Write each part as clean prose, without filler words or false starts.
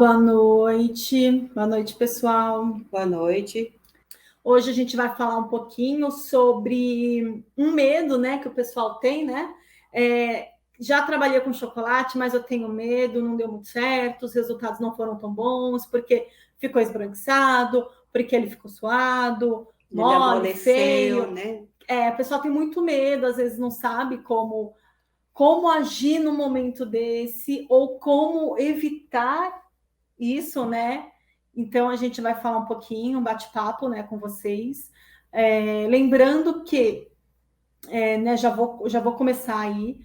Boa noite, pessoal. Boa noite. Hoje a gente vai falar um pouquinho sobre um medo, né, que o pessoal tem, né? Já trabalhei com chocolate, mas eu tenho medo, não deu muito certo, os resultados não foram tão bons, porque ficou esbranquiçado, porque ele ficou suado, Ele mole, feio, né? O pessoal tem muito medo, às vezes não sabe como agir no momento desse, ou como evitar isso, né? Então a gente vai falar um pouquinho, um bate-papo, né, com vocês. Lembrando que, né, já vou começar aí.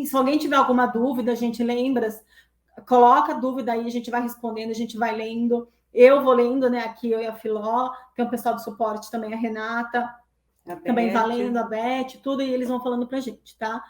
Se alguém tiver alguma dúvida, a gente lembra, coloca a dúvida aí, a gente vai respondendo, a gente vai lendo. Eu vou lendo, né? Aqui eu e a Filó, tem o pessoal do suporte também, a Renata, também valendo, a Beth, tudo, e eles vão falando pra gente, tá?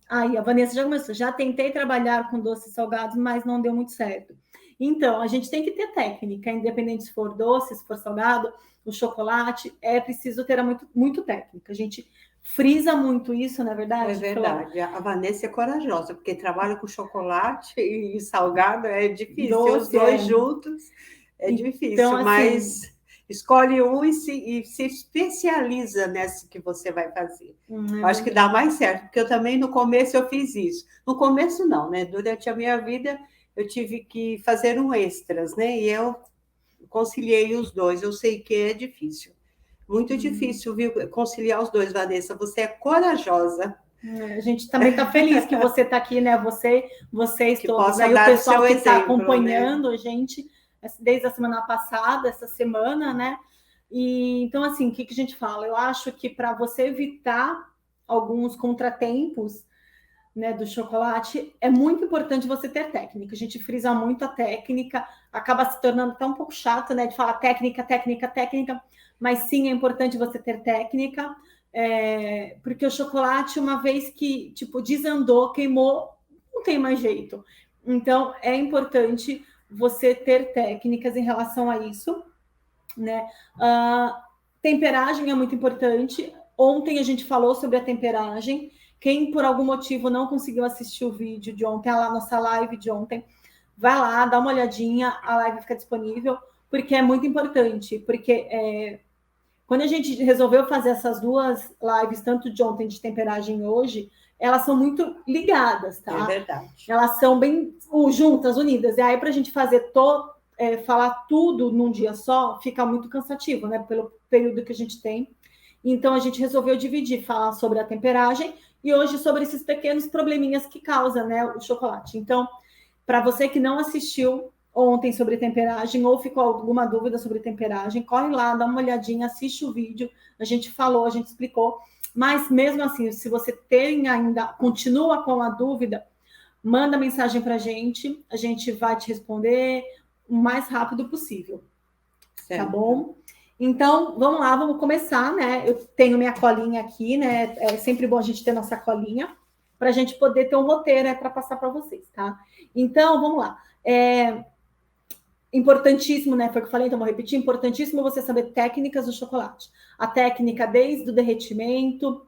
Aí a Vanessa já começou. Já tentei trabalhar com doces salgados, mas não deu muito certo. Então, a gente tem que ter técnica, independente se for doce, se for salgado, o chocolate, é preciso ter muito técnica. A gente frisa muito isso, não é verdade? É verdade. A Vanessa é corajosa, porque trabalha com chocolate e salgado é difícil. Doce, os dois juntos é difícil, então, assim, mas escolhe um e se especializa nesse que você vai fazer. Acho que dá mais certo, porque eu também no começo eu fiz isso. No começo não, né? Durante a minha vida eu tive que fazer um extras, né? E eu conciliei os dois. Eu sei que é difícil. Muito difícil, viu? Conciliar os dois, Vanessa. Você é corajosa. A gente também está feliz que você está aqui, né? Vocês que todos, aí o pessoal que está acompanhando, né? A gente desde a semana passada, essa semana, né? E então, assim, o que a gente fala? Eu acho que para você evitar alguns contratempos, né, do chocolate, é muito importante você ter técnica. A gente frisa muito a técnica, acaba se tornando até um pouco chato, né, de falar técnica, mas sim é importante você ter técnica, porque o chocolate, uma vez que tipo desandou, queimou, não tem mais jeito. Então é importante você ter técnicas em relação a isso, né? Temperagem é muito importante. Ontem a gente falou sobre a temperagem. Quem por algum motivo não conseguiu assistir o vídeo de ontem, a nossa live de ontem, vai lá, dá uma olhadinha, a live fica disponível, porque é muito importante, porque quando a gente resolveu fazer essas duas lives, tanto de ontem de temperagem hoje, elas são muito ligadas, tá? É verdade. Elas são bem juntas, unidas. E aí, para a gente fazer falar tudo num dia só, fica muito cansativo, né? Pelo período que a gente tem. Então, a gente resolveu dividir, falar sobre a temperagem e hoje sobre esses pequenos probleminhas que causa, né, o chocolate. Então, para você que não assistiu ontem sobre temperagem ou ficou alguma dúvida sobre temperagem, corre lá, dá uma olhadinha, assiste o vídeo. A gente falou, a gente explicou. Mas mesmo assim, se você tem ainda, continua com a dúvida, manda mensagem para a gente vai te responder o mais rápido possível. Certo. Tá bom? Então, vamos lá, vamos começar, né? Eu tenho minha colinha aqui, né? É sempre bom a gente ter nossa colinha para a gente poder ter um roteiro para passar para vocês, tá? Então, vamos lá. Importantíssimo, né? Foi o que eu falei, então vou repetir. Importantíssimo você saber técnicas do chocolate. A técnica desde o derretimento,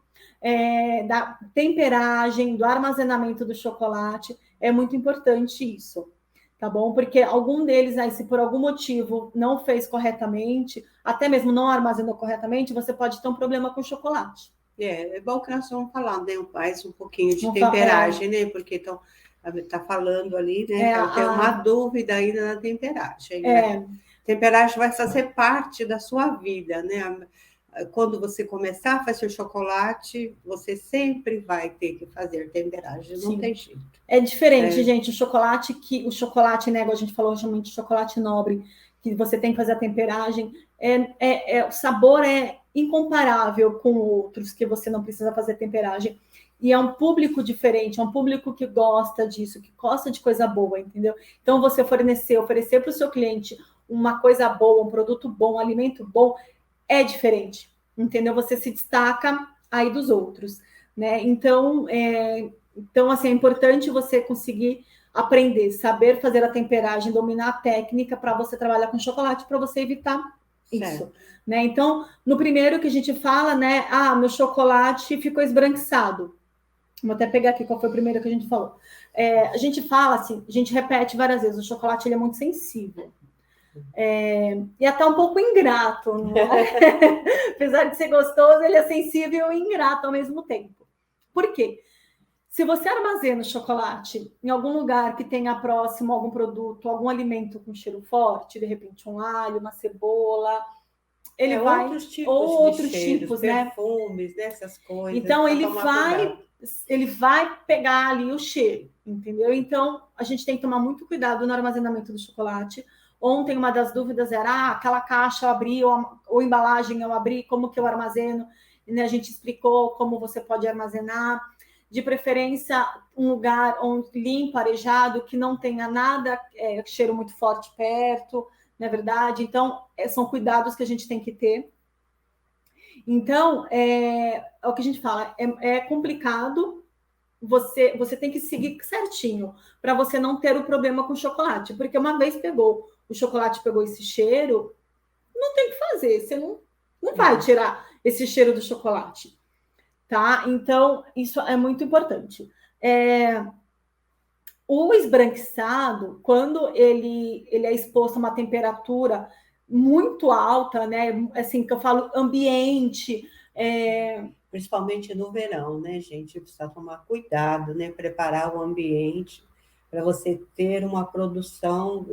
da temperagem, do armazenamento do chocolate. É muito importante isso, tá bom? Porque algum deles, aí, se por algum motivo não fez corretamente, até mesmo não armazenou corretamente, você pode ter um problema com o chocolate. É bom que nós estamos falando, né? Mais um pouquinho de temperagem, né? Porque está falando ali, né? Eu tenho uma dúvida ainda na temperagem. Né? Temperagem vai fazer parte da sua vida, né? Quando você começar a fazer chocolate, você sempre vai ter que fazer temperagem, não tem jeito. É diferente, gente, o chocolate, né, a gente falou realmente de chocolate nobre, que você tem que fazer a temperagem, o sabor é incomparável com outros que você não precisa fazer temperagem. E é um público diferente, é um público que gosta disso, que gosta de coisa boa, entendeu? Então, você oferecer para o seu cliente uma coisa boa, um produto bom, um alimento bom, é diferente, entendeu? Você se destaca aí dos outros, né? Então, assim, é importante você conseguir aprender, saber fazer a temperagem, dominar a técnica para você trabalhar com chocolate, para você evitar isso, né? Então, no primeiro que a gente fala, né? Meu chocolate ficou esbranquiçado. Vou até pegar aqui qual foi o primeiro que a gente falou. A gente fala assim, a gente repete várias vezes, o chocolate ele é muito sensível. E até um pouco ingrato, não é? Apesar de ser gostoso, ele é sensível e ingrato ao mesmo tempo. Por quê? Se você armazena o chocolate em algum lugar que tenha próximo algum produto, algum alimento com cheiro forte, de repente um alho, uma cebola, ele vai... Outros tipos ou outros tipos, perfumes, né? Essas coisas. Então, ele vai pegar ali o cheiro, entendeu? Então, a gente tem que tomar muito cuidado no armazenamento do chocolate. Ontem, uma das dúvidas era, aquela caixa eu abri, ou embalagem eu abri, como que eu armazeno? E, a gente explicou como você pode armazenar. De preferência, um lugar limpo, arejado, que não tenha nada, cheiro muito forte perto, não é verdade? Então, são cuidados que a gente tem que ter. Então, é o que a gente fala, é complicado, você tem que seguir certinho, para você não ter o problema com o chocolate, porque uma vez o chocolate pegou esse cheiro, não tem o que fazer, você não vai tirar esse cheiro do chocolate. Tá? Então, isso é muito importante. O esbranquiçado, quando ele é exposto a uma temperatura muito alta, né? Assim, que eu falo ambiente. Principalmente no verão, né, gente? Precisa tomar cuidado, né? Preparar o ambiente para você ter uma produção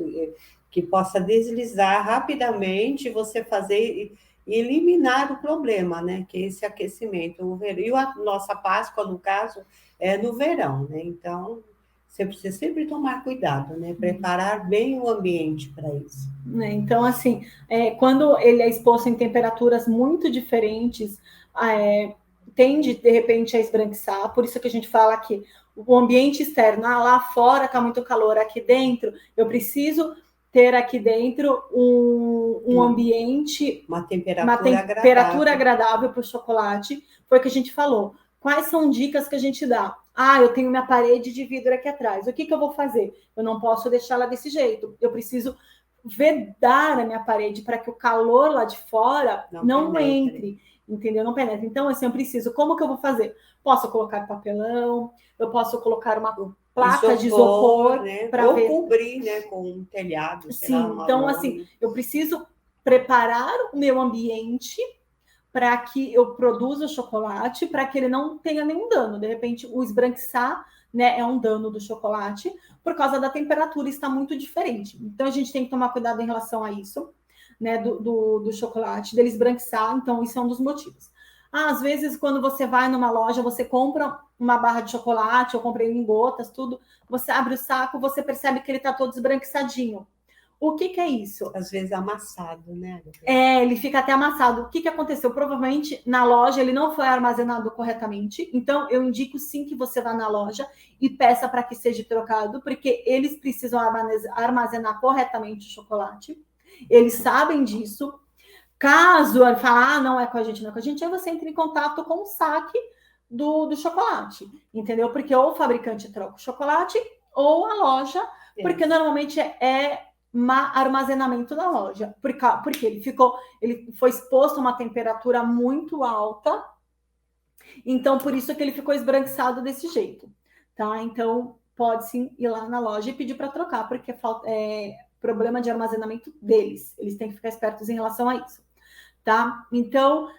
que possa deslizar rapidamente, você fazer e eliminar o problema, né? Que é esse aquecimento. E a nossa Páscoa, no caso, é no verão, né? Então, você precisa sempre tomar cuidado, né? Preparar bem o ambiente para isso. Então, assim, quando ele é exposto em temperaturas muito diferentes, tende, de repente, a esbranquiçar. Por isso que a gente fala que o ambiente externo, lá fora está muito calor, aqui dentro, eu preciso ter aqui dentro um ambiente, uma temperatura agradável para o chocolate. Foi o que a gente falou. Quais são dicas que a gente dá? Eu tenho minha parede de vidro aqui atrás. O que eu vou fazer? Eu não posso deixá-la desse jeito. Eu preciso vedar a minha parede para que o calor lá de fora não entre, entendeu? Não penetre. Então, assim, eu preciso. Como que eu vou fazer? Posso colocar papelão, eu posso colocar uma placa de isopor, né? Ou cobrir, né, com um telhado. Sim, então, assim, eu preciso preparar o meu ambiente para que eu produza o chocolate, para que ele não tenha nenhum dano. De repente, o esbranquiçar, né, é um dano do chocolate, por causa da temperatura, está muito diferente. Então, a gente tem que tomar cuidado em relação a isso, né, do chocolate, dele esbranquiçar. Então, isso é um dos motivos. Às vezes, quando você vai numa loja, você compra uma barra de chocolate, eu comprei em gotas, tudo, você abre o saco, você percebe que ele está todo esbranquiçadinho. O que é isso? Às vezes amassado, né? Ele fica até amassado. O que aconteceu? Provavelmente na loja ele não foi armazenado corretamente. Então, eu indico sim que você vá na loja e peça para que seja trocado, porque eles precisam armazenar corretamente o chocolate. Eles sabem disso. Caso ele fale, não é com a gente, não é com a gente, aí você entra em contato com o saque do chocolate, entendeu? Porque ou o fabricante troca o chocolate ou a loja, porque normalmente é armazenamento da loja, porque ele foi exposto a uma temperatura muito alta, então por isso que ele ficou esbranquiçado desse jeito, tá? Então pode sim ir lá na loja e pedir para trocar, porque é problema de armazenamento deles, eles têm que ficar espertos em relação a isso, tá? Então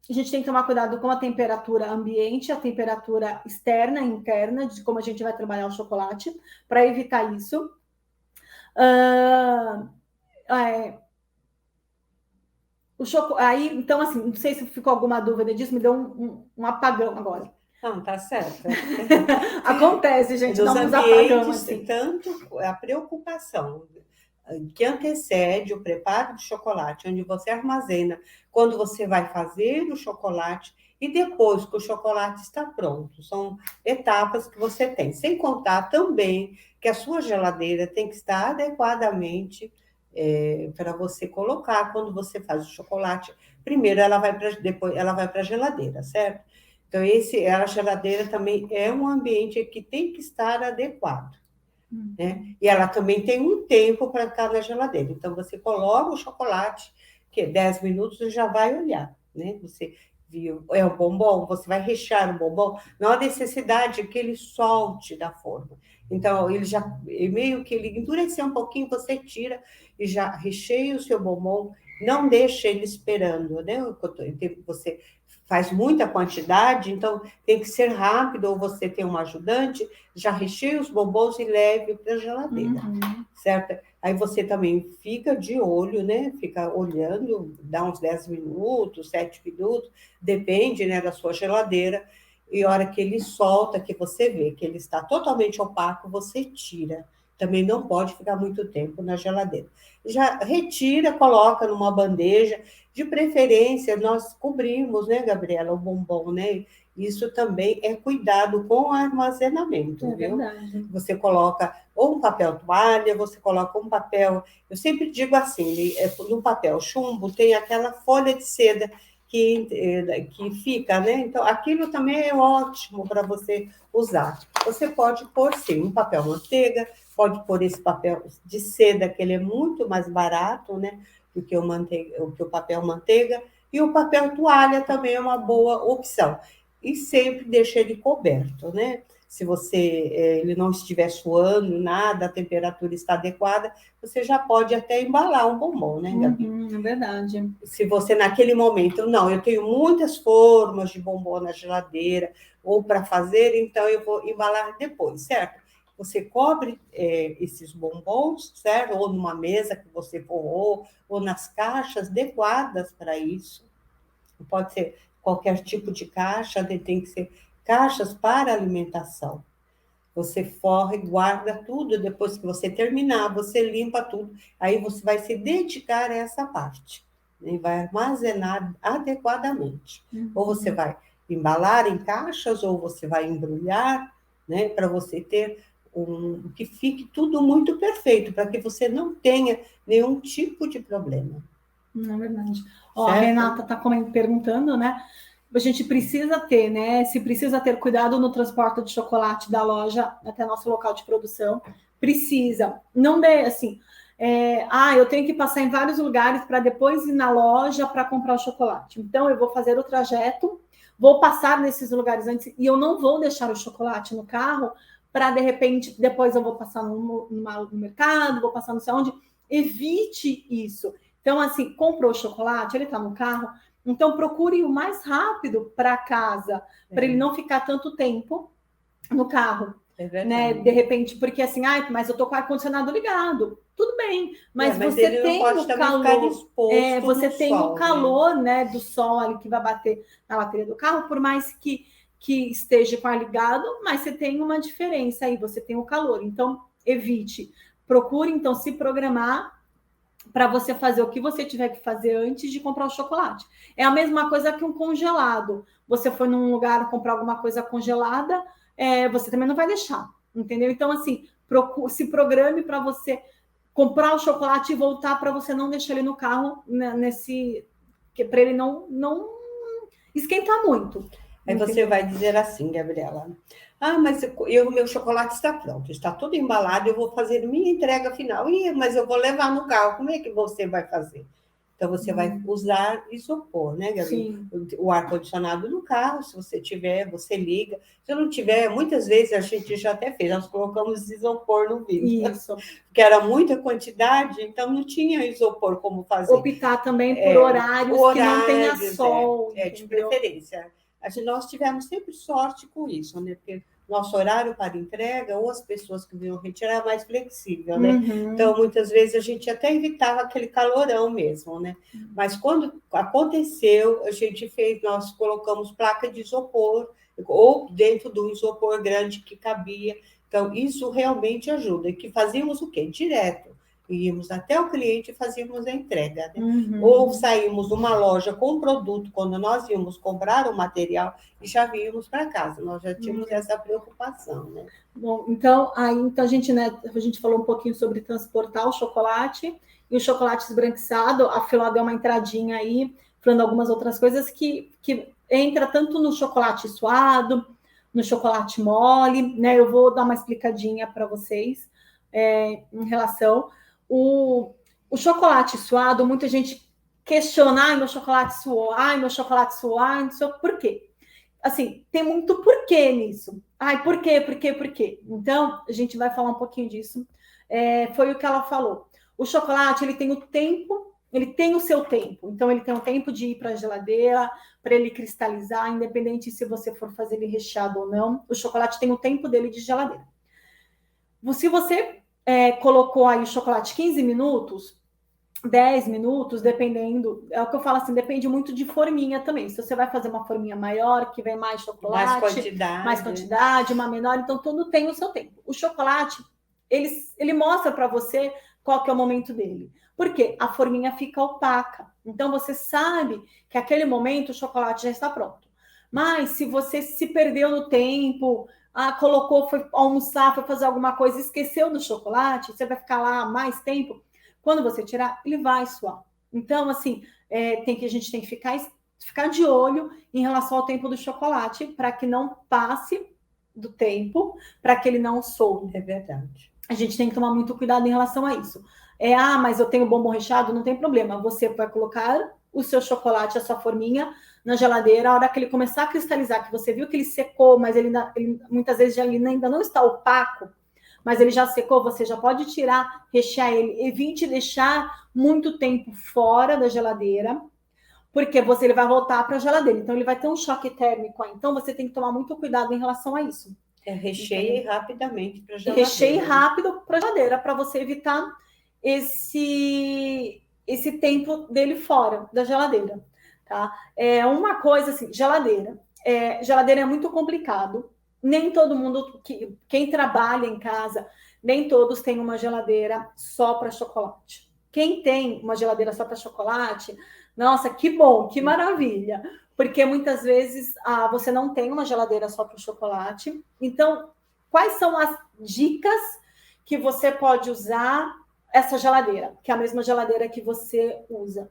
a gente tem que tomar cuidado com a temperatura ambiente, a temperatura externa e interna, de como a gente vai trabalhar o chocolate, para evitar isso. Aí, então, assim, não sei se ficou alguma dúvida disso, me deu um apagão agora. Não, tá certo. Acontece, gente, nos dá uns apagão, assim. Tanto a preocupação que antecede o preparo do chocolate, onde você armazena quando você vai fazer o chocolate e depois que o chocolate está pronto. São etapas que você tem. Sem contar também que a sua geladeira tem que estar adequadamente para você colocar quando você faz o chocolate. Primeiro depois ela vai para a geladeira, certo? Então, a geladeira também é um ambiente que tem que estar adequado. Né? E ela também tem um tempo para estar na geladeira. Então, você coloca o chocolate, que 10 minutos, você já vai olhar. Né? Você viu? É o bombom, você vai rechear o bombom, não há necessidade que ele solte da forma. Então, ele já, meio que ele endureceu um pouquinho, você tira e já recheia o seu bombom, não deixa ele esperando, né? Você faz muita quantidade, então tem que ser rápido, ou você tem um ajudante, já recheia os bombons e leve para a geladeira, certo? Aí você também fica de olho, né? Fica olhando, dá uns 10 minutos, 7 minutos, depende, né, da sua geladeira, e a hora que ele solta, que você vê que ele está totalmente opaco, você tira. Também não pode ficar muito tempo na geladeira. Já retira, coloca numa bandeja, de preferência, nós cobrimos, né, Gabriela, o bombom, né? Isso também é cuidado com o armazenamento, viu? Verdade. Você coloca ou um papel toalha, você coloca um papel... Eu sempre digo assim, no papel chumbo tem aquela folha de seda que fica, né? Então, aquilo também é ótimo para você usar. Você pode pôr, sim, um papel manteiga, pode pôr esse papel de seda, que ele é muito mais barato, né? Do que o papel manteiga. E o papel toalha também é uma boa opção. E sempre deixa ele coberto, né? Se ele não estiver suando, nada, a temperatura está adequada, você já pode até embalar um bombom, né, Gabi? É verdade. Se você, naquele momento, não, eu tenho muitas formas de bombom na geladeira, ou para fazer, então eu vou embalar depois, certo? Você cobre esses bombons, certo? Ou numa mesa que você forrou, ou nas caixas adequadas para isso. Pode ser qualquer tipo de caixa, tem que ser caixas para alimentação. Você forra e guarda tudo, depois que você terminar, você limpa tudo, aí você vai se dedicar a essa parte, né? E vai armazenar adequadamente. Ou você vai embalar em caixas, ou você vai embrulhar, né, para você ter que fique tudo muito perfeito, para que você não tenha nenhum tipo de problema. É verdade. Ó, a Renata está perguntando, né? A gente precisa ter, né? Se precisa ter cuidado no transporte de chocolate da loja até nosso local de produção, precisa. Não dê assim. Eu tenho que passar em vários lugares para depois ir na loja para comprar o chocolate. Então, eu vou fazer o trajeto, vou passar nesses lugares antes e eu não vou deixar o chocolate no carro para, de repente, depois eu vou passar no mercado, vou passar não sei onde. Evite isso. Então, assim, comprou o chocolate, ele está no carro, então procure o mais rápido para casa, para ele não ficar tanto tempo no carro. Né? De repente, porque assim, mas eu tô com o ar-condicionado ligado. Tudo bem, mas você tem o calor. Você tem o calor, né, do sol ali que vai bater na bateria do carro, por mais que esteja com o ar ligado, mas você tem uma diferença aí, você tem o calor. Então, evite. Procure, então, se programar para você fazer o que você tiver que fazer antes de comprar o chocolate. É a mesma coisa que um congelado. Você foi num lugar comprar alguma coisa congelada, você também não vai deixar, entendeu? Então, assim, se programe para você comprar o chocolate e voltar para você não deixar ele no carro, né, para ele não esquentar muito. Aí você vai dizer assim, Gabriela, mas o meu chocolate está pronto, está tudo embalado, eu vou fazer minha entrega final. Mas eu vou levar no carro, como é que você vai fazer? Então, você vai usar isopor, né, Gabi? Sim. O ar-condicionado no carro, se você tiver, você liga. Se não tiver, muitas vezes a gente já até fez, nós colocamos isopor no vidro. Isso. Porque era muita quantidade, então não tinha isopor como fazer. Optar também por horários que não tenha sol. De preferência. Nós tivemos sempre sorte com isso, né? Porque nosso horário para entrega, ou as pessoas que vinham retirar, é mais flexível, né? Então, muitas vezes, a gente até evitava aquele calorão mesmo, né? Mas quando aconteceu, nós colocamos placa de isopor, ou dentro do isopor grande que cabia. Então, isso realmente ajuda. E que fazíamos o quê? Direto. Íamos até o cliente e fazíamos a entrega, né? Ou saímos de uma loja com um produto, quando nós íamos comprar o material, e já víamos para casa. Nós já tínhamos essa preocupação, né? Bom, então a gente falou um pouquinho sobre transportar o chocolate e o chocolate esbranquiçado. A Filó deu uma entradinha aí, falando algumas outras coisas que entra tanto no chocolate suado, no chocolate mole, né? Eu vou dar uma explicadinha para vocês em relação. O chocolate suado, muita gente questionar, ai, meu chocolate suou, ai, não sei por quê. Assim, tem muito porquê nisso. Ai, por quê? Então, a gente vai falar um pouquinho disso. Foi o que ela falou. O chocolate, ele tem o tempo, ele tem o seu tempo. Então, ele tem o tempo de ir para a geladeira, para ele cristalizar, independente se você for fazer ele recheado ou não. O chocolate tem o tempo dele de geladeira. Se você colocou aí o chocolate 15 minutos, 10 minutos, dependendo, é o que eu falo assim, depende muito de forminha também. Se você vai fazer uma forminha maior, que vem mais chocolate, mais quantidade, uma menor, então tudo tem o seu tempo. O chocolate, ele mostra para você qual que é o momento dele. Por quê? A forminha fica opaca. Então você sabe que aquele momento o chocolate já está pronto. Mas se você se perdeu no tempo, colocou, foi almoçar, foi fazer alguma coisa, esqueceu do chocolate, você vai ficar lá mais tempo. Quando você tirar, ele vai suar. Então, assim, a gente tem que ficar de olho em relação ao tempo do chocolate, para que não passe do tempo, para que ele não soe. É verdade. A gente tem que tomar muito cuidado em relação a isso. Mas eu tenho bombom recheado, não tem problema. Você vai colocar o seu chocolate, a sua forminha, na geladeira. A hora que ele começar a cristalizar, que você viu que ele secou, mas ele muitas vezes ainda não está opaco, mas ele já secou, você já pode tirar, rechear ele. Evite deixar muito tempo fora da geladeira, porque ele vai voltar para a geladeira. Então, ele vai ter um choque térmico aí. Então, você tem que tomar muito cuidado em relação a isso. Recheie rapidamente para a geladeira. Recheie rápido para a geladeira, para você evitar esse tempo dele fora da geladeira. Tá? Uma coisa assim, geladeira. Geladeira é muito complicado. Nem todo mundo, quem trabalha em casa, nem todos têm uma geladeira só para chocolate. Quem tem uma geladeira só para chocolate, nossa, que bom, que maravilha. Porque muitas vezes você não tem uma geladeira só para o chocolate. Então, quais são as dicas que você pode usar essa geladeira, que é a mesma geladeira que você usa?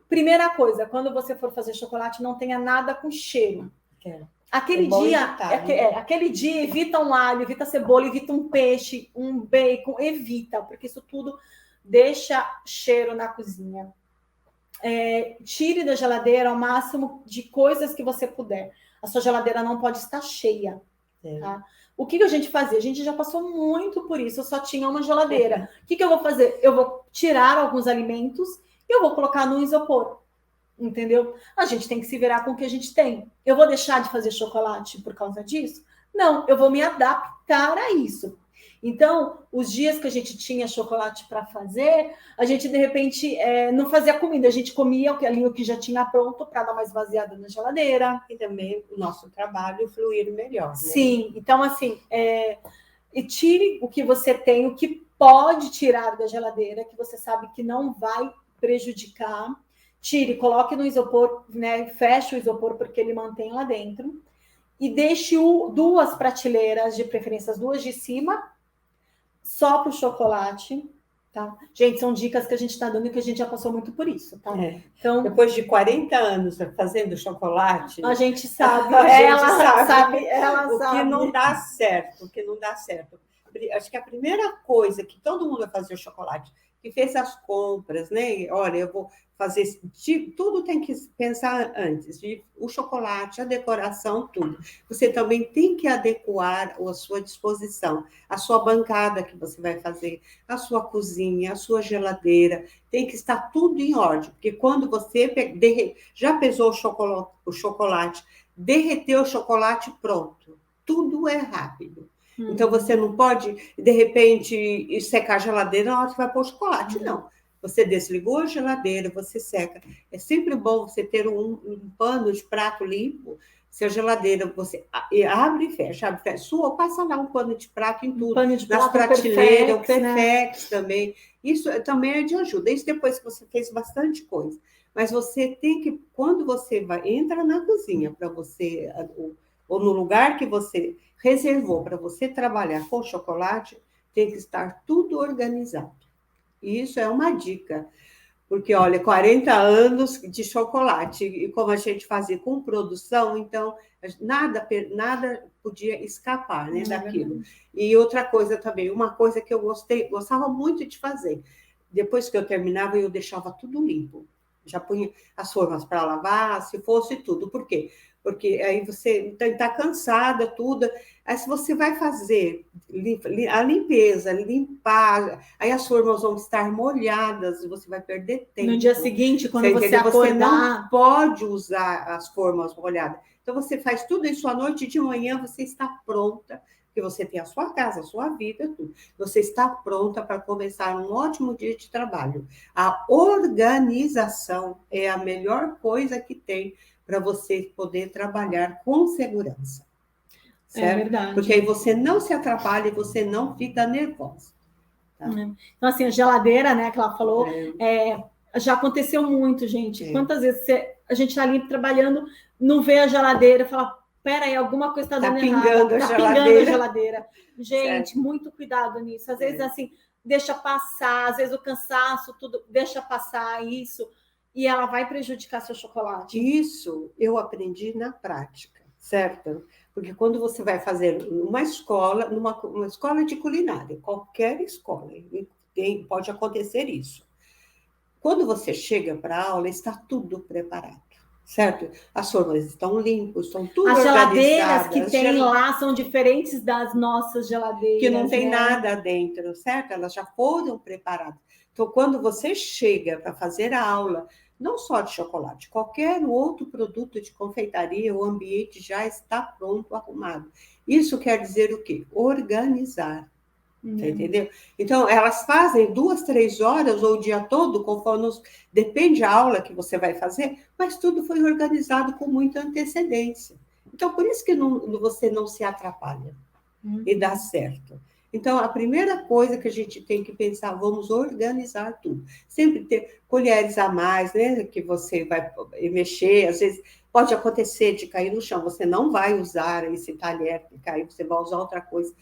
Primeira coisa, quando você for fazer chocolate, não tenha nada com cheiro. Aquele dia, evita um alho, evita cebola, evita um peixe, um bacon, evita, porque isso tudo deixa cheiro na cozinha. Tire da geladeira ao máximo de coisas que você puder. A sua geladeira não pode estar cheia. Tá? O que a gente fazia? A gente já passou muito por isso, eu só tinha uma geladeira. O que eu vou fazer? Eu vou tirar alguns alimentos e eu vou colocar no isopor. Entendeu? A gente tem que se virar com o que a gente tem. Eu vou deixar de fazer chocolate por causa disso? Não, eu vou me adaptar a isso. Então, os dias que a gente tinha chocolate para fazer, a gente, de repente, não fazia comida. A gente comia o que já tinha pronto para dar uma esvaziada na geladeira. E também o nosso trabalho fluir melhor. Né? Sim, então, assim, e tire o que você tem, o que pode tirar da geladeira, que você sabe que não vai prejudicar. Tire, coloque no isopor, né? Feche o isopor porque ele mantém lá dentro. E deixe duas prateleiras, de preferência as duas de cima, só para o chocolate. Tá? Gente, são dicas que a gente está dando e que a gente já passou muito por isso. Tá? Então, depois de 40 anos fazendo chocolate... A gente sabe. Ela sabe. Que não dá certo, o que não dá certo. Acho que a primeira coisa que todo mundo vai fazer o chocolate, que fez as compras, né? Olha, eu vou fazer tudo, tem que pensar antes, o chocolate, a decoração, tudo. Você também tem que adequar a sua disposição, a sua bancada que você vai fazer, a sua cozinha, a sua geladeira, tem que estar tudo em ordem, porque quando você já pesou o chocolate, derreteu o chocolate, pronto, tudo é rápido. Então, você não pode, de repente, secar a geladeira na hora que vai pôr o chocolate, não. Você desligou a geladeira, você seca. É sempre bom você ter um pano de prato limpo. Se a geladeira você abre e fecha, sua, passa lá um pano de prato em tudo. Nas prateleiras, o Perfex, né? Também. Isso também é de ajuda. Isso depois que você fez bastante coisa. Mas você tem que, quando você entra na cozinha para você, ou no lugar que você reservou para você trabalhar com chocolate, tem que estar tudo organizado. Isso é uma dica, porque, olha, 40 anos de chocolate, e como a gente fazia com produção, então, nada podia escapar, né, daquilo. E outra coisa também, uma coisa que eu gostava muito de fazer, depois que eu terminava, eu deixava tudo limpo. Já punha as formas para lavar, se fosse tudo. Por quê? Porque aí você está cansada, tudo. Aí se você vai fazer a limpeza, limpar, aí as formas vão estar molhadas, você vai perder tempo. No dia seguinte, quando você acordar... Você não pode usar as formas molhadas. Então, você faz tudo isso à noite, de manhã você está pronta, porque você tem a sua casa, a sua vida, tudo. Você está pronta para começar um ótimo dia de trabalho. A organização é a melhor coisa que tem para você poder trabalhar com segurança. Certo? É verdade. Porque aí você não se atrapalha e você não fica nervosa. Tá? Então, assim, a geladeira, né, que ela falou, já aconteceu muito, gente. Quantas vezes a gente está ali trabalhando, não vê a geladeira, fala, peraí, alguma coisa está dando errado. Está pingando a geladeira. Gente, certo. Muito cuidado nisso. Às vezes, assim, deixa passar, às vezes o cansaço, tudo, deixa passar isso, e ela vai prejudicar seu chocolate. Isso eu aprendi na prática, certo? Porque quando você vai fazer uma escola, uma escola de culinária, qualquer escola, pode acontecer isso. Quando você chega para a aula, está tudo preparado, certo? As formas estão limpas, estão tudo organizadas. As geladeiras que tem lá são diferentes das nossas geladeiras. Que não tem nada dentro, certo? Elas já foram preparadas. Então, quando você chega para fazer a aula, não só de chocolate, qualquer outro produto de confeitaria, o ambiente já está pronto, arrumado. Isso quer dizer o quê? Organizar. Você entendeu? Então, elas fazem 2, 3 horas ou o dia todo, conforme depende da aula que você vai fazer, mas tudo foi organizado com muita antecedência. Então, por isso que você não se atrapalha e dá certo. Então, a primeira coisa que a gente tem que pensar, vamos organizar tudo. Sempre ter colheres a mais, né? Que você vai mexer, às vezes pode acontecer de cair no chão, você não vai usar esse talher que caiu, você vai usar outra coisa.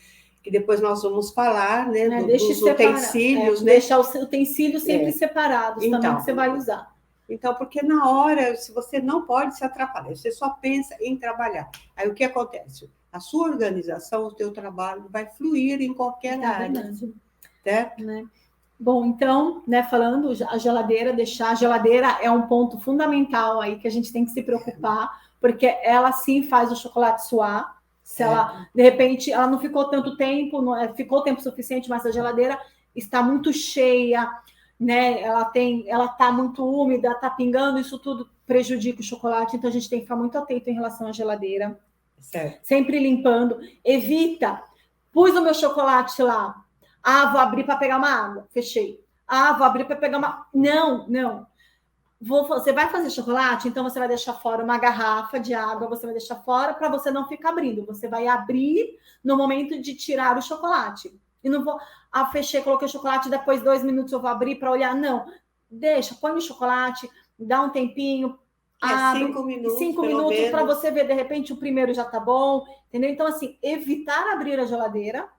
Que depois nós vamos falar, né, dos utensílios. Né? Deixar os utensílios sempre separados então, também, que você vai usar. Então, porque na hora, se você não pode se atrapalhar, você só pensa em trabalhar. Aí o que acontece? A sua organização, o teu trabalho vai fluir em qualquer área. Certo? Né? Bom, então, né, falando a geladeira, deixar a geladeira é um ponto fundamental aí que a gente tem que se preocupar, porque ela sim faz o chocolate suar. Se ela, de repente, ela não ficou tanto tempo, ficou tempo suficiente, mas a geladeira está muito cheia, né? Ela está muito úmida, está pingando, isso tudo prejudica o chocolate, então a gente tem que ficar muito atento em relação à geladeira. Certo. Sempre limpando. Evita, pus o meu chocolate lá, vou abrir para pegar uma água, fechei. Vou abrir para pegar uma... Não. Você vai fazer chocolate, então você vai deixar fora uma garrafa de água, você vai deixar fora para você não ficar abrindo. Você vai abrir no momento de tirar o chocolate. E não vou, fechei, coloquei o chocolate, depois 2 minutos eu vou abrir para olhar. Não, deixa, põe o chocolate, dá um tempinho. 5 minutos. 5 minutos para você ver, de repente o primeiro já tá bom, entendeu? Então, assim, evitar abrir a geladeira,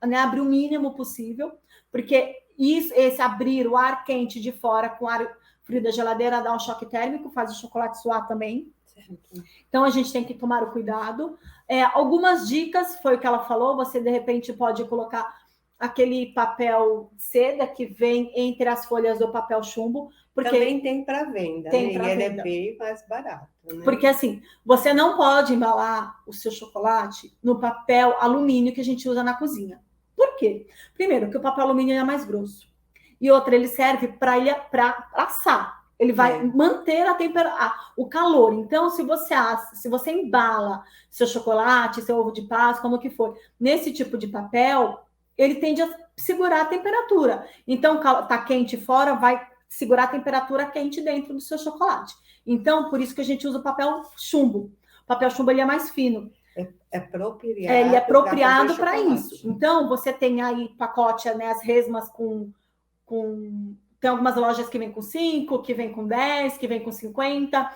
né? Abrir o mínimo possível, porque esse abrir o ar quente de fora com ar frio da geladeira dá um choque térmico, faz o chocolate suar também. Certo. Então, a gente tem que tomar o cuidado. Algumas dicas, foi o que ela falou, você, de repente, pode colocar aquele papel seda que vem entre as folhas do papel chumbo. Porque também tem para venda, né? E ele é bem mais barato. Né? Porque, assim, você não pode embalar o seu chocolate no papel alumínio que a gente usa na cozinha. Por quê? Primeiro, que o papel alumínio é mais grosso. E outra, ele serve para assar. Ele vai manter o calor. Então, se você embala seu chocolate, seu ovo de Páscoa, como que for, nesse tipo de papel, ele tende a segurar a temperatura. Então, tá quente fora, vai segurar a temperatura quente dentro do seu chocolate. Então, por isso que a gente usa o papel chumbo. O papel chumbo ele é mais fino. Ele é apropriado para isso. Então, você tem aí pacote, né, as resmas com... Tem algumas lojas que vem com 5, que vem com 10, que vem com 50.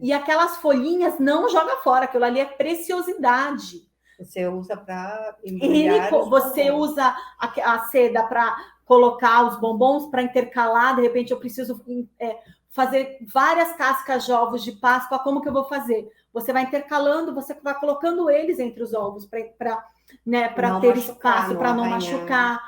E aquelas folhinhas não joga fora. Aquilo ali é preciosidade. Você usa para embrulhar você usa a seda para colocar os bombons, para intercalar. De repente, eu preciso fazer várias cascas de ovos de Páscoa. Como que eu vou fazer? Você vai intercalando, você vai colocando eles entre os ovos para ter espaço, para não machucar.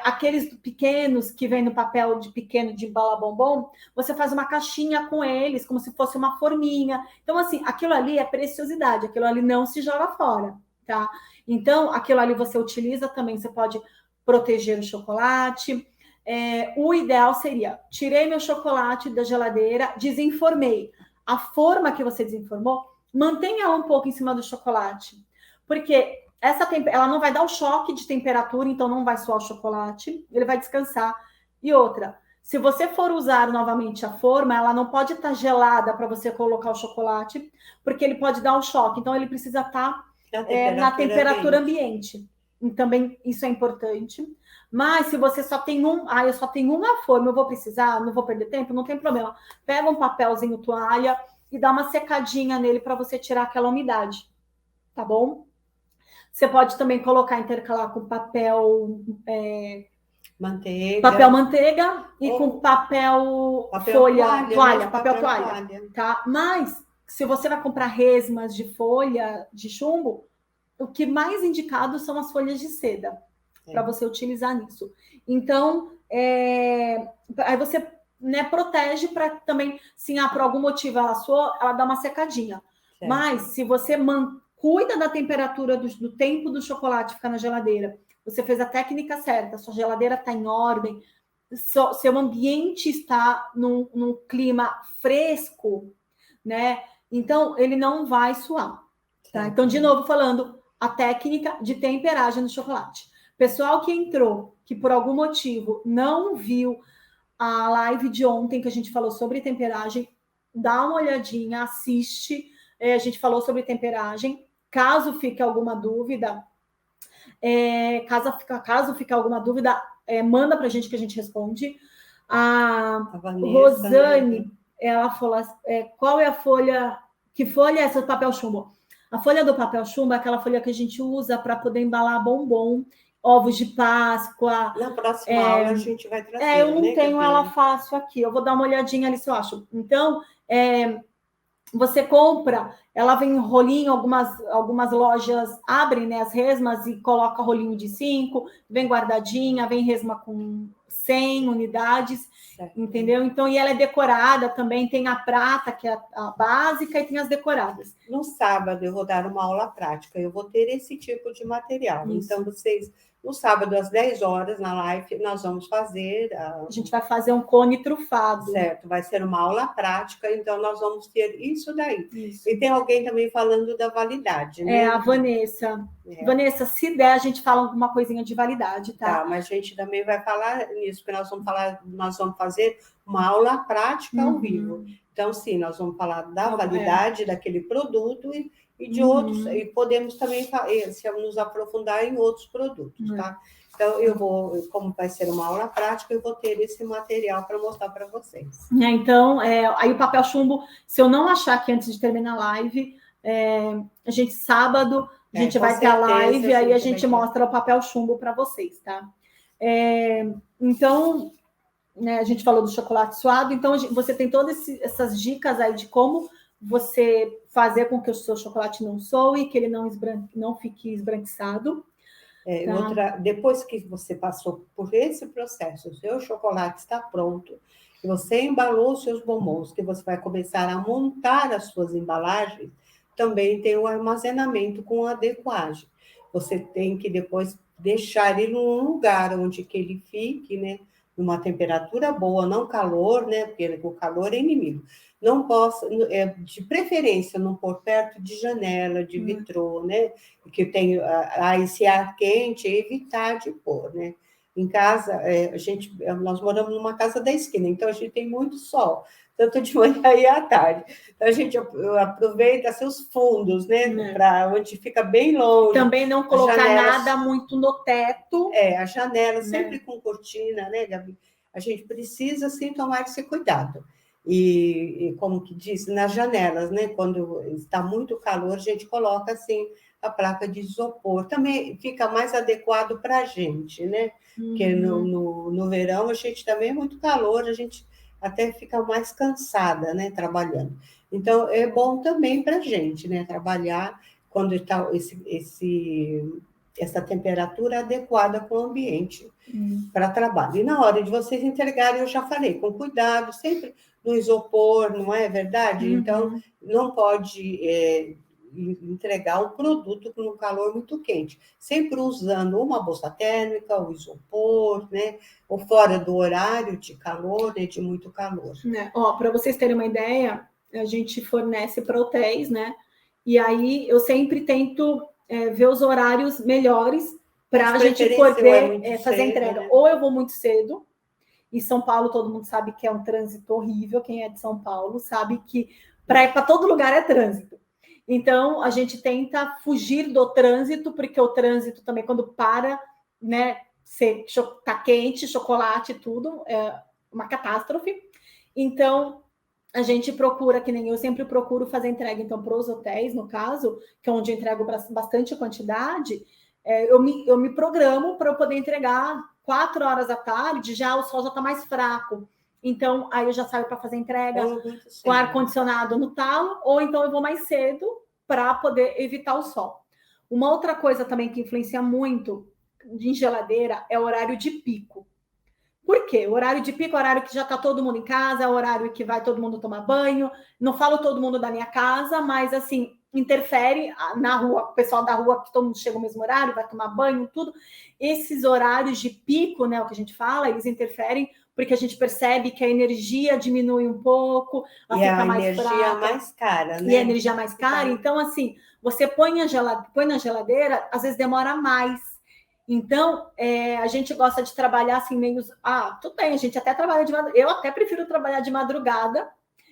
aqueles pequenos que vem no papel de pequeno de embalar bombom, você faz uma caixinha com eles, como se fosse uma forminha. Então, assim, aquilo ali é preciosidade, aquilo ali não se joga fora, tá? Então, aquilo ali você utiliza também, você pode proteger o chocolate. O ideal seria, tirei meu chocolate da geladeira, desenformei. A forma que você desenformou, mantenha um pouco em cima do chocolate, porque ela não vai dar o choque de temperatura, então não vai suar o chocolate, ele vai descansar. E outra, se você for usar novamente a forma, ela não pode estar gelada para você colocar o chocolate, porque ele pode dar um choque, então ele precisa estar na temperatura ambiente. E também isso é importante. Mas se você só tem eu só tenho uma forma, eu vou precisar, não vou perder tempo, não tem problema. Pega um papelzinho toalha e dá uma secadinha nele para você tirar aquela umidade, tá bom? Você pode também colocar, intercalar com papel manteiga e com papel toalha, tá? Mas se você vai comprar resmas de folha de chumbo, o que mais indicado são as folhas de seda, para você utilizar nisso. Então, aí você protege para também, se por algum motivo ela suou, ela dá uma secadinha. Certo. Mas se você cuida da temperatura do tempo do chocolate ficar na geladeira, você fez a técnica certa, sua geladeira está em ordem, seu ambiente está num clima fresco, né? Então, ele não vai suar. Tá? Então, de novo, falando a técnica de temperagem do chocolate. Pessoal que entrou, que por algum motivo não viu a live de ontem que a gente falou sobre temperagem, dá uma olhadinha, assiste. A gente falou sobre temperagem. Caso fique alguma dúvida, manda para a gente que a gente responde. A Vanessa, Rosane, ela falou: qual é a folha? Que folha é essa do papel chumbo? A folha do papel chumbo é aquela folha que a gente usa para poder embalar bombom, ovos de Páscoa. Na próxima aula a gente vai trazer. Eu não tenho ela fácil aqui. Eu vou dar uma olhadinha ali se eu acho. Então, você compra, ela vem em rolinho, algumas lojas abrem, né, as resmas e coloca rolinho de 5, vem guardadinha, vem resma com 100 unidades, certo. Entendeu? Então, e ela é decorada também, tem a prata, que é a básica, e tem as decoradas. No sábado eu vou dar uma aula prática, eu vou ter esse tipo de material. Isso. Então, vocês... No sábado, às 10 horas, na live, nós vamos fazer... A gente vai fazer um cone trufado. Certo, vai ser uma aula prática, então nós vamos ter isso daí. Isso. E tem alguém também falando da validade, né? A Vanessa. Vanessa, se der, a gente fala alguma coisinha de validade, tá? Tá, mas a gente também vai falar nisso, porque nós vamos fazer uma aula prática ao vivo. Então, sim, nós vamos falar da validade daquele produto e de outros, e podemos também nos aprofundar em outros produtos, tá? Então, como vai ser uma aula prática, eu vou ter esse material para mostrar para vocês. Então, aí o papel chumbo, se eu não achar que antes de terminar a live, a gente, sábado, a gente vai ter a live, aí a gente mostra o papel chumbo para vocês, tá? Então, né, a gente falou do chocolate suado, então você tem todas essas dicas aí de como você fazer com que o seu chocolate não soe, que ele não fique esbranquiçado. Tá? Depois que você passou por esse processo, o seu chocolate está pronto, que você embalou os seus bombons, que você vai começar a montar as suas embalagens, também tem o armazenamento com adequagem. Você tem que depois deixar ele num lugar onde que ele fique, né? Numa temperatura boa, não calor, né? Porque o calor é inimigo. Não possa, de preferência, não pôr perto de janela, de vitrô, né? Que tem esse ar quente, evitar de pôr, né? Em casa, nós moramos numa casa da esquina, então a gente tem muito sol, tanto de manhã e à tarde. Então a gente aproveita seus fundos, né? Para onde fica bem longe. Também não colocar nada muito no teto. A janela sempre com cortina, né, Gabi? A gente precisa, sim, tomar esse cuidado. E como que diz, nas janelas, né? Quando está muito calor, a gente coloca, assim, a placa de isopor. Também fica mais adequado para a gente, né? Porque no verão, a gente também é muito calor, a gente até fica mais cansada, né? Trabalhando. Então, é bom também para a gente, né? Trabalhar quando está essa temperatura adequada com o ambiente para trabalho. E na hora de vocês entregarem, eu já falei, com cuidado, sempre no isopor, não é verdade? Então, não pode entregar o produto com um calor muito quente, sempre usando uma bolsa térmica, o isopor, né? Ou fora do horário de calor, né? De muito calor. Para vocês terem uma ideia, a gente fornece para hotéis, né? E aí eu sempre tento ver os horários melhores para a gente poder fazer entrega. Né? Ou eu vou muito cedo, e São Paulo todo mundo sabe que é um trânsito horrível, quem é de São Paulo sabe que para ir para todo lugar é trânsito. Então, a gente tenta fugir do trânsito, porque o trânsito também, quando para, né, tá quente, chocolate, tudo, é uma catástrofe. Então, a gente procura, que nem eu sempre procuro fazer entrega, então, para os hotéis, no caso, que é onde eu entrego bastante quantidade, eu me programo para eu poder entregar 4 horas da tarde, já o sol já está mais fraco. Então, aí eu já saio para fazer entrega com ar-condicionado no talo, ou então eu vou mais cedo para poder evitar o sol. Uma outra coisa também que influencia muito em geladeira é o horário de pico. Por quê? O horário de pico é o horário que já está todo mundo em casa, é o horário que vai todo mundo tomar banho. Não falo todo mundo da minha casa, mas assim, interfere na rua, o pessoal da rua, que todo mundo chega no mesmo horário, vai tomar banho, tudo. Esses horários de pico, né, o que a gente fala, eles interferem porque a gente percebe que a energia diminui um pouco, ela fica mais fraca. E a energia mais cara, né? E a energia mais cara. Então, assim, você põe na geladeira, às vezes demora mais. Então, a gente gosta de trabalhar assim, meio... tudo bem, a gente até trabalha de madrugada. Eu até prefiro trabalhar de madrugada.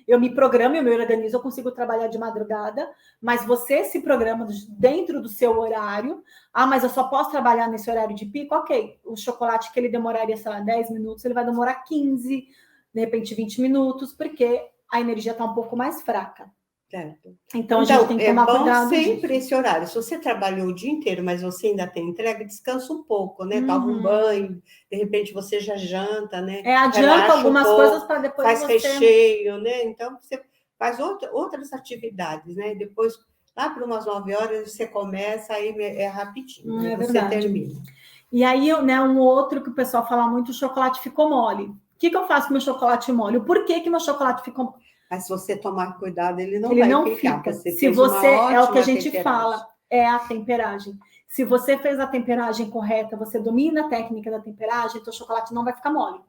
Eu me programo, eu me organizo, eu consigo trabalhar de madrugada, mas você se programa dentro do seu horário. Mas eu só posso trabalhar nesse horário de pico? Ok. O chocolate que ele demoraria, sei lá, 10 minutos, ele vai demorar 15, de repente 20 minutos, porque a energia está um pouco mais fraca. Certo. Então, a gente tem que tomar cuidado sempre disso. Esse horário. Se você trabalhou o dia inteiro, mas você ainda tem entrega, descansa um pouco, né? Toma um banho, de repente você já janta, né? Adianta relaxa algumas coisas para depois faz recheio, né? Então, você faz outras atividades, né? Depois, lá para umas 9 horas, você começa, aí é rapidinho, né? Você termina. E aí, né, um outro que o pessoal fala muito, o chocolate ficou mole. O que eu faço com meu chocolate mole? Por que meu chocolate ficou mole? Mas se você tomar cuidado, ele não vai ficar. Se você é o que a gente fala, é a temperagem. Se você fez a temperagem correta, você domina a técnica da temperagem, então o chocolate não vai ficar mole.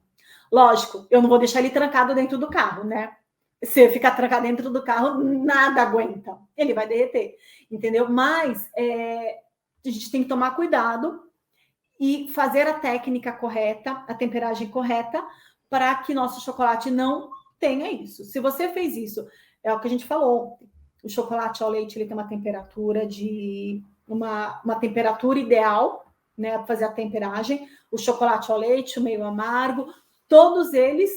Lógico, eu não vou deixar ele trancado dentro do carro, né? Se ficar trancado dentro do carro, nada aguenta. Ele vai derreter, entendeu? Mas a gente tem que tomar cuidado e fazer a técnica correta, a temperagem correta, para que nosso chocolate não tenha isso. Se você fez isso, é o que a gente falou, o chocolate ao leite ele tem uma temperatura uma temperatura ideal, né, para fazer a temperagem. O chocolate ao leite, o meio amargo, todos eles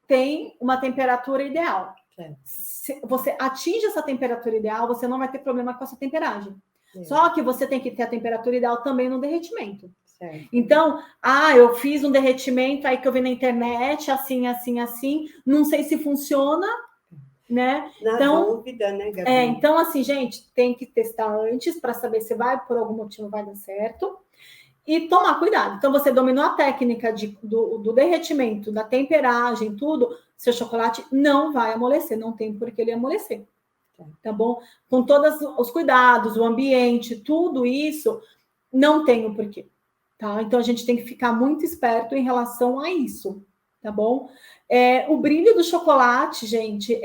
têm uma temperatura ideal. Se você atinge essa temperatura ideal, você não vai ter problema com essa temperagem. Só que você tem que ter a temperatura ideal também no derretimento. Então, eu fiz um derretimento aí que eu vi na internet, assim, não sei se funciona, né? Dúvida, né, Gabi? Então, assim, gente, tem que testar antes para saber se por algum motivo vai dar certo e tomar cuidado. Então, você dominou a técnica do derretimento, da temperagem, tudo, seu chocolate não vai amolecer, não tem por que ele amolecer, tá bom? Com todos os cuidados, o ambiente, tudo isso, não tem o porquê. Tá? Então, a gente tem que ficar muito esperto em relação a isso, tá bom? O brilho do chocolate, gente,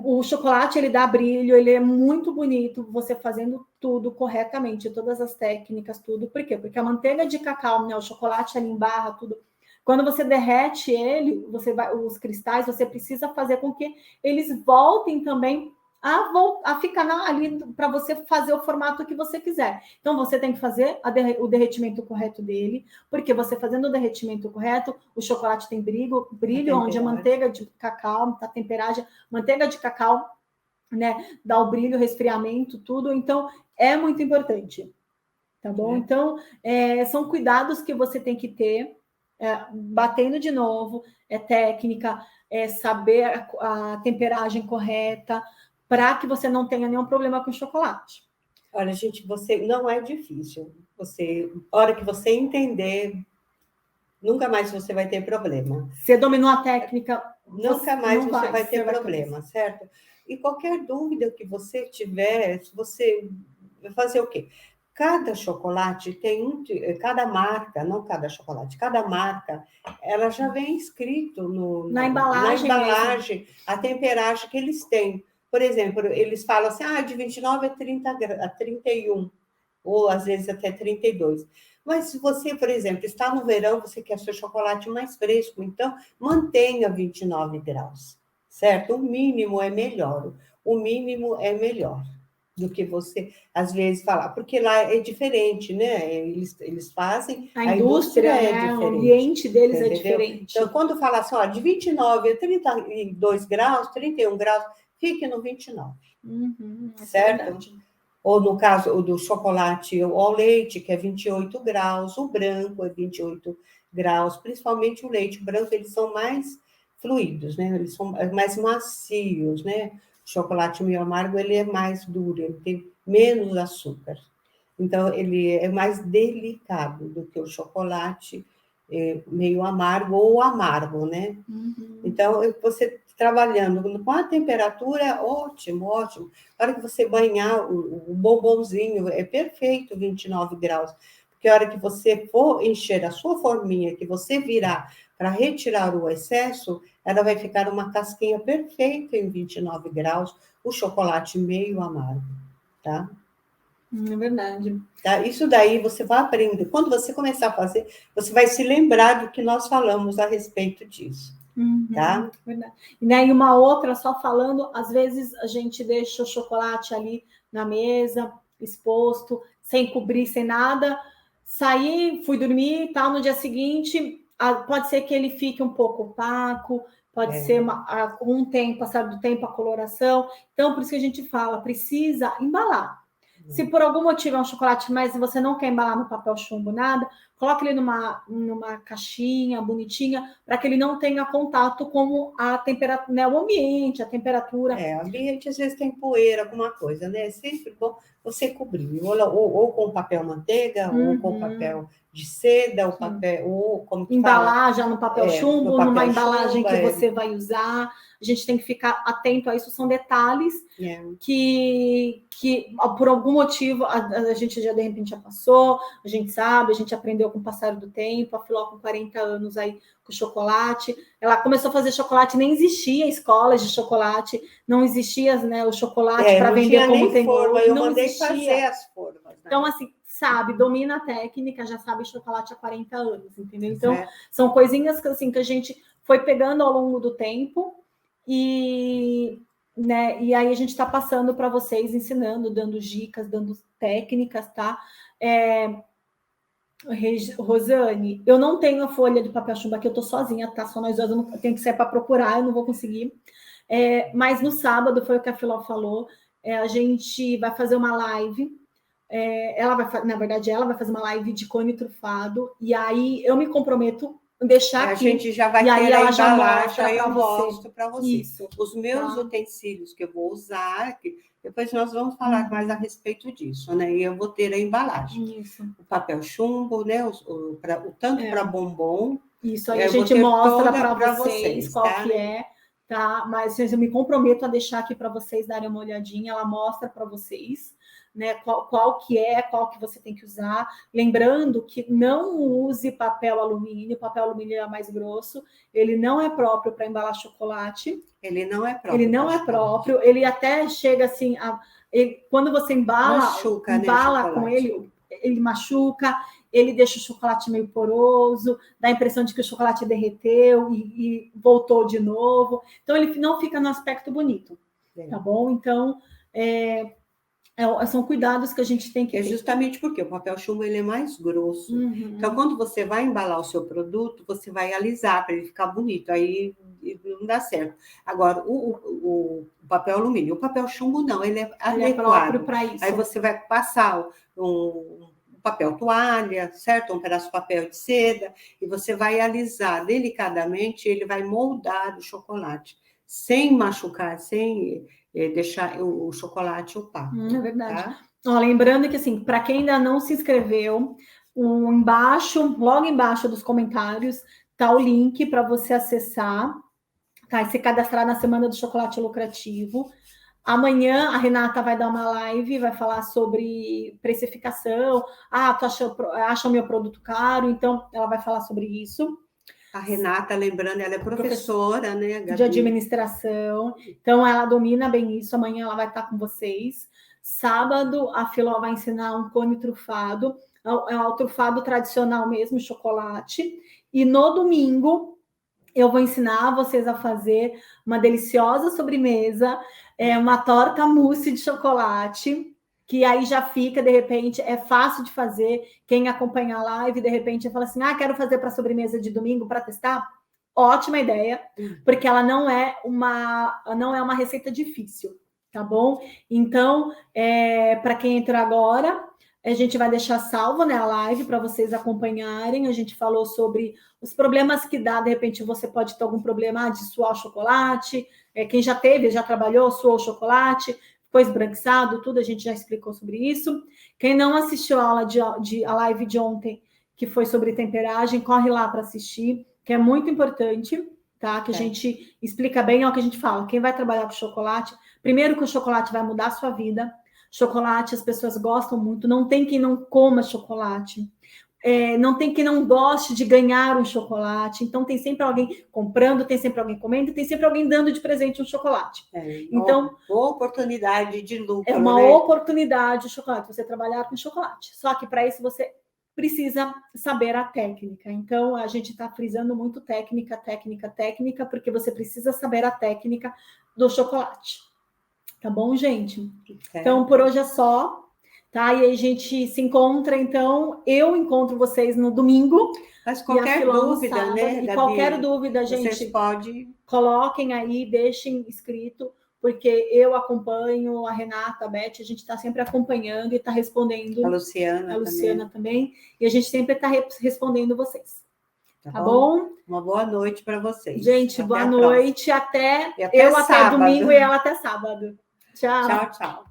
o chocolate, ele dá brilho, ele é muito bonito, você fazendo tudo corretamente, todas as técnicas, tudo. Por quê? Porque a manteiga de cacau, né, o chocolate ali em barra, tudo, quando você derrete ele, os cristais, você precisa fazer com que eles voltem também a ficar ali para você fazer o formato que você quiser. Então, você tem que fazer o derretimento correto dele, porque você fazendo o derretimento correto, o chocolate tem brilho onde a manteiga de cacau, a temperagem, manteiga de cacau, né, dá o brilho, o resfriamento, tudo. Então, é muito importante, tá bom? Então, são cuidados que você tem que ter, batendo de novo, técnica, saber a temperagem correta, para que você não tenha nenhum problema com o chocolate. Olha, gente, você não é difícil. A hora que você entender, nunca mais você vai ter problema. Você dominou a técnica, nunca mais você vai ter problema, certo? E qualquer dúvida que você tiver, você vai fazer o quê? Cada chocolate tem cada marca, não cada chocolate, cada marca, ela já vem escrito na embalagem a temperagem que eles têm. Por exemplo, eles falam assim, de 29 a 31, ou às vezes até 32. Mas se você, por exemplo, está no verão, você quer seu chocolate mais fresco, então mantenha 29 graus, certo? O mínimo é melhor. O mínimo é melhor do que você, às vezes, falar. Porque lá é diferente, né? Eles fazem... A indústria é diferente. O ambiente deles é diferente. Então, quando fala assim, de 29 a 32 graus, 31 graus, fique no 29. Certo? Ou no caso do chocolate ao leite, que é 28 graus, o branco é 28 graus, principalmente o leite branco, eles são mais fluidos, né? Eles são mais macios, né? O chocolate meio amargo, ele é mais duro, ele tem menos açúcar. Então, ele é mais delicado do que o chocolate meio amargo ou amargo, né? Então, você trabalhando com a temperatura, ótimo, ótimo. Na hora que você banhar o bombonzinho, é perfeito 29 graus. Porque a hora que você for encher a sua forminha, que você virar para retirar o excesso, ela vai ficar uma casquinha perfeita em 29 graus, o chocolate meio amargo, tá? É verdade. Tá? Isso daí você vai aprender. Quando você começar a fazer, você vai se lembrar do que nós falamos a respeito disso. Tá? Verdade. E uma outra, só falando, às vezes a gente deixa o chocolate ali na mesa, exposto, sem cobrir, sem nada. Saí, fui dormir e tal, no dia seguinte, pode ser que ele fique um pouco opaco, pode ser com o tempo, passar do tempo, a coloração. Então, por isso que a gente fala, precisa embalar. Se por algum motivo é um chocolate, mas você não quer embalar no papel chumbo, nada, coloque ele numa caixinha bonitinha, para que ele não tenha contato com a temperatura, né, o ambiente, a temperatura. O ambiente às vezes tem poeira, alguma coisa, né? É sempre bom você cobrir, ou com papel manteiga, ou com papel de seda, ou papel, ou como que embalar já no papel chumbo, numa embalagem chumbo, que você vai usar. A gente tem que ficar atento a isso, são detalhes que por algum motivo a gente já de repente já passou, a gente sabe, a gente aprendeu com o passar do tempo. A Filó com 40 anos aí com chocolate, ela começou a fazer chocolate, nem existia escolas de chocolate, não existia, né, o chocolate para vender como tem forma, eu mandei fazer as formas. Né? Então, assim, sabe, domina a técnica, já sabe chocolate há 40 anos, entendeu? Então, são coisinhas que, assim, que a gente foi pegando ao longo do tempo e aí a gente está passando para vocês, ensinando, dando dicas, dando técnicas, tá? Rosane, eu não tenho a folha de papel chumbo aqui, eu tô sozinha, tá? Só nós dois, eu tenho que sair para procurar, eu não vou conseguir. Mas no sábado, foi o que a Filó falou, a gente vai fazer uma live. Ela vai fazer uma live de cone trufado, e aí eu me comprometo a deixar aqui. A gente já vai ter a embalagem, aí eu mostro para você. Isso, os meus utensílios que eu vou usar, depois nós vamos falar mais a respeito disso, né? E eu vou ter a embalagem. Isso. O papel chumbo, né? Tanto para bombom. Isso, aí a gente mostra para vocês qual que é, tá? Mas eu me comprometo a deixar aqui para vocês darem uma olhadinha, ela mostra para vocês, né, qual que você tem que usar. Lembrando que não use papel alumínio, o papel alumínio é mais grosso, ele não é próprio para embalar chocolate. Ele não é próprio. Ele até chega assim, quando você embala com ele machuca, ele deixa o chocolate meio poroso, dá a impressão de que o chocolate derreteu e voltou de novo. Então, ele não fica no aspecto bonito, tá bom? Então, são cuidados que a gente tem que ter. Justamente porque o papel chumbo ele é mais grosso. Então, quando você vai embalar o seu produto, você vai alisar para ele ficar bonito. Aí não dá certo. Agora, o papel alumínio, o papel chumbo não, ele é adequado para isso. Aí você vai passar um papel toalha, certo? Um pedaço de papel de seda, e você vai alisar delicadamente, ele vai moldar o chocolate, sem machucar, sem deixar o chocolate opaco. É verdade. Tá? Ó, lembrando que, assim, para quem ainda não se inscreveu, logo embaixo dos comentários, tá o link para você acessar, tá? E se cadastrar na Semana do Chocolate Lucrativo. Amanhã a Renata vai dar uma live, vai falar sobre precificação. Tu acha o meu produto caro? Então, ela vai falar sobre isso. A Renata, lembrando, ela é professora, né, Gabi? De administração. Então, ela domina bem isso. Amanhã ela vai estar com vocês. Sábado, a Filó vai ensinar um cone trufado. É o trufado tradicional mesmo, chocolate. E no domingo, eu vou ensinar vocês a fazer uma deliciosa sobremesa, uma torta mousse de chocolate, que aí já fica, de repente, é fácil de fazer. Quem acompanha a live, de repente, fala assim, quero fazer para sobremesa de domingo para testar. Ótima ideia, porque ela não é uma receita difícil, tá bom? Então, para quem entrou agora, a gente vai deixar salvo, né, a live para vocês acompanharem. A gente falou sobre os problemas que dá, de repente você pode ter algum problema de suar o chocolate, quem já teve, já trabalhou, suou o chocolate, ficou esbranquiçado, tudo, a gente já explicou sobre isso. Quem não assistiu a aula a live de ontem, que foi sobre temperagem, corre lá para assistir, que é muito importante, tá? Que a gente explica bem, é o que a gente fala. Quem vai trabalhar com chocolate, primeiro que o chocolate vai mudar a sua vida. Chocolate, as pessoas gostam muito, não tem quem não coma chocolate. Não tem quem não goste de ganhar um chocolate. Então, tem sempre alguém comprando, tem sempre alguém comendo, tem sempre alguém dando de presente um chocolate. Então, uma oportunidade de lucro. É uma oportunidade de chocolate, você trabalhar com chocolate. Só que para isso você precisa saber a técnica. Então, a gente está frisando muito técnica, porque você precisa saber a técnica do chocolate. Tá bom, gente? Então, por hoje é só. Tá? E aí a gente se encontra, então, eu encontro vocês no domingo. Mas qualquer dúvida, sábado, né, Gabi? Qualquer dúvida, gente, vocês podem... coloquem aí, deixem escrito, porque eu acompanho, a Renata, a Beth, a gente está sempre acompanhando e está respondendo. A Luciana também. E a gente sempre está respondendo vocês. Tá bom? Uma boa noite para vocês. Gente, boa noite. Até domingo e ela até sábado. Tchau. Tchau, tchau.